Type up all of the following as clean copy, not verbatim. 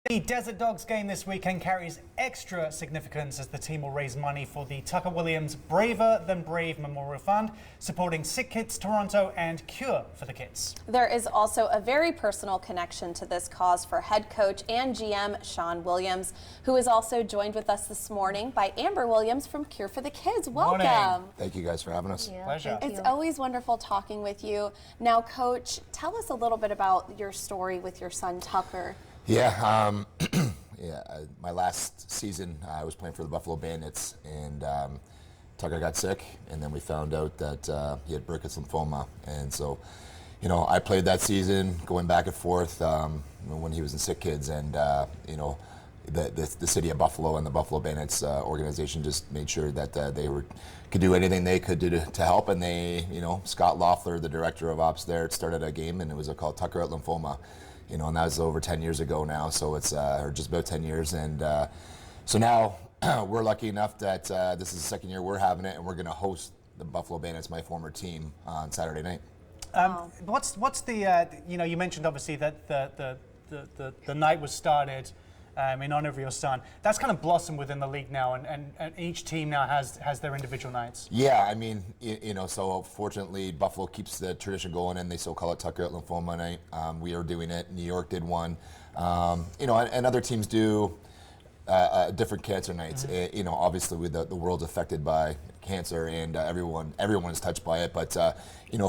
The Desert Dogs game this weekend carries extra significance as the team will raise money for the Tucker Williams Braver Than Brave Memorial Fund, supporting C4K's Toronto and Cure for the Kids. There is also a very personal connection to this cause for head coach and GM Shawn Williams, who is also joined with us this morning by Amber Williams from Cure for the Kids. Welcome. Morning. Thank you guys for having us. Yeah, Pleasure. It's always wonderful talking with you. Now, Coach, tell us a little bit about your story with your son Tucker. Yeah, my last season I was playing for the Buffalo Bandits, and Tucker got sick, and then we found out that he had Burkitt's lymphoma, and so, I played that season going back and forth when he was in C4K's, and the city of Buffalo and the Buffalo Bandits organization just made sure that they could do anything they could do to help, and they, Scott Loeffler, the director of ops there, started a game, and it was called Tucker at Lymphoma. And that was over 10 years ago now, so it's or just about 10 years, and so now we're lucky enough that this is the second year we're having it, and we're going to host the Buffalo Bandits, my former team, on Saturday night. What's the you mentioned obviously that the night was started in honor of your son. That's kind of blossomed within the league now, and each team now has their individual nights. Yeah, I mean, so fortunately Buffalo keeps the tradition going, and they still call it Tucker at Lymphoma Night. We are doing it. New York did one. And other teams do different cancer nights. Mm-hmm. Obviously with the world's affected by cancer, and everyone is touched by it. But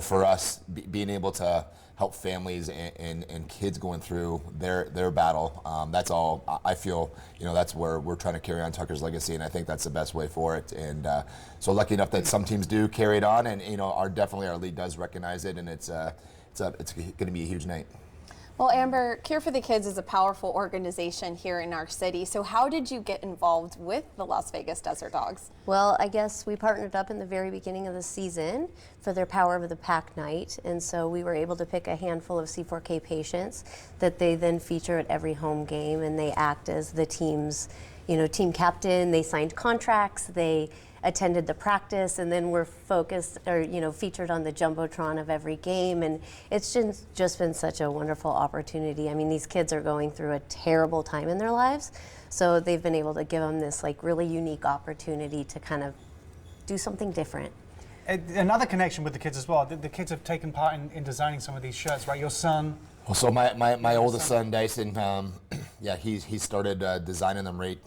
for us, being able to help families and kids going through their battle. That's all I feel. That's where we're trying to carry on Tucker's legacy, and I think that's the best way for it. And so lucky enough that some teams do carry it on, and our league does recognize it, and it's going to be a huge night. Well, Amber, Cure for the Kids is a powerful organization here in our city. So how did you get involved with the Las Vegas Desert Dogs? Well, I guess we partnered up in the very beginning of the season for their Power of the Pack night. And so we were able to pick a handful of C4K patients that they then feature at every home game. And they act as the team's, team captain. They signed contracts. They attended the practice, and then we're featured on the Jumbotron of every game, and it's just been such a wonderful opportunity. I mean, these kids are going through a terrible time in their lives, so they've been able to give them this really unique opportunity to kind of do something different. Another connection with the kids as well. The kids have taken part in designing some of these shirts, right? Your son. Well, so my oldest son, Dyson, he started designing them right,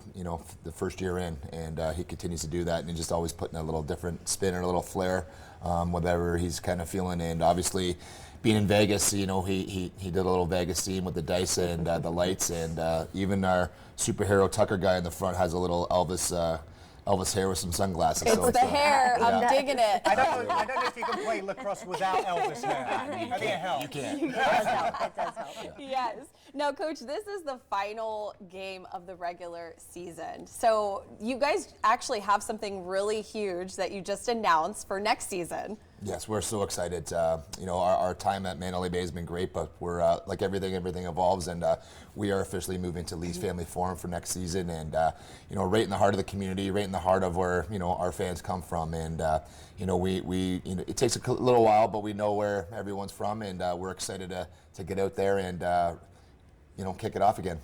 the first year in, and he continues to do that, and he's just always putting a little different spin or a little flair, whatever he's kind of feeling. And obviously, being in Vegas, he did a little Vegas scene with the dice and the lights, and even our superhero Tucker guy in the front has a little Elvis hair with some sunglasses. It's the hair. I'm digging it. I don't know if you can play lacrosse without Elvis hair. I think it helps. You can. It does help. Yes. Now, Coach, this is the final game of the regular season. So you guys actually have something really huge that you just announced for next season. Yes, we're so excited. Our time at Mandalay Bay has been great, but we're like everything evolves, and we are officially moving to Lee's Family Forum for next season, and right in the heart of the community, right in the heart of where our fans come from, and it takes a little while, but we know where everyone's from, and we're excited to get out there and kick it off again.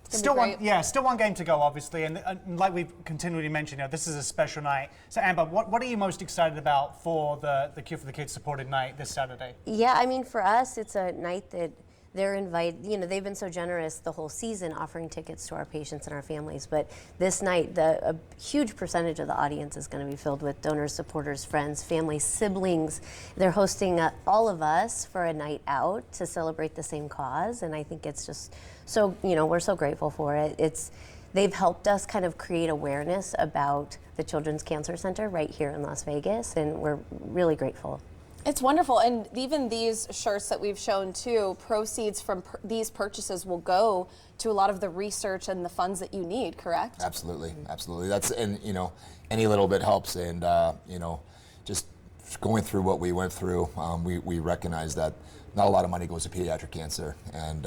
Still one game to go, obviously, and like we've continually mentioned, this is a special night. So, Amber, what are you most excited about for the Cure for the Kids supported night this Saturday? Yeah, I mean, for us, it's a night that they're invited, they've been so generous the whole season offering tickets to our patients and our families. But this night, a huge percentage of the audience is going to be filled with donors, supporters, friends, families, siblings. They're hosting all of us for a night out to celebrate the same cause. And I think it's just so, we're so grateful for it. They've helped us kind of create awareness about the Children's Cancer Center right here in Las Vegas. And we're really grateful. It's wonderful, and even these shirts that we've shown too, proceeds from these purchases will go to a lot of the research and the funds that you need, correct? Absolutely. That's, and any little bit helps, and just going through what we went through, we recognize that not a lot of money goes to pediatric cancer, and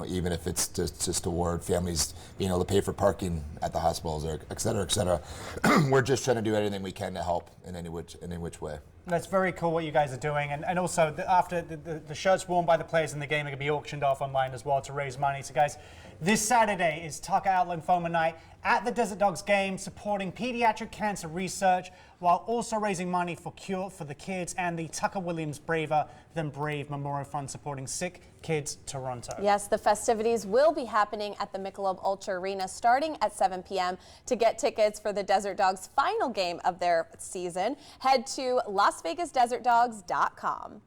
even if it's just toward families being able to pay for parking at the hospitals, or et cetera, we're just trying to do anything we can to help in any which way. That's very cool what you guys are doing, and also after the shirts worn by the players in the game are going to be auctioned off online as well to raise money. So guys, this Saturday is Tucker Out Lymphoma Night at the Desert Dogs game, supporting pediatric cancer research while also raising money for Cure for the Kids and the Tucker Williams Braver Than Brave Memorial Fund supporting Sick Kids Toronto. Yes, the festivities will be happening at the Michelob ULTRA Arena starting at 7 p.m. To get tickets for the Desert Dogs' final game of their season, head to LasVegasDesertDogs.com.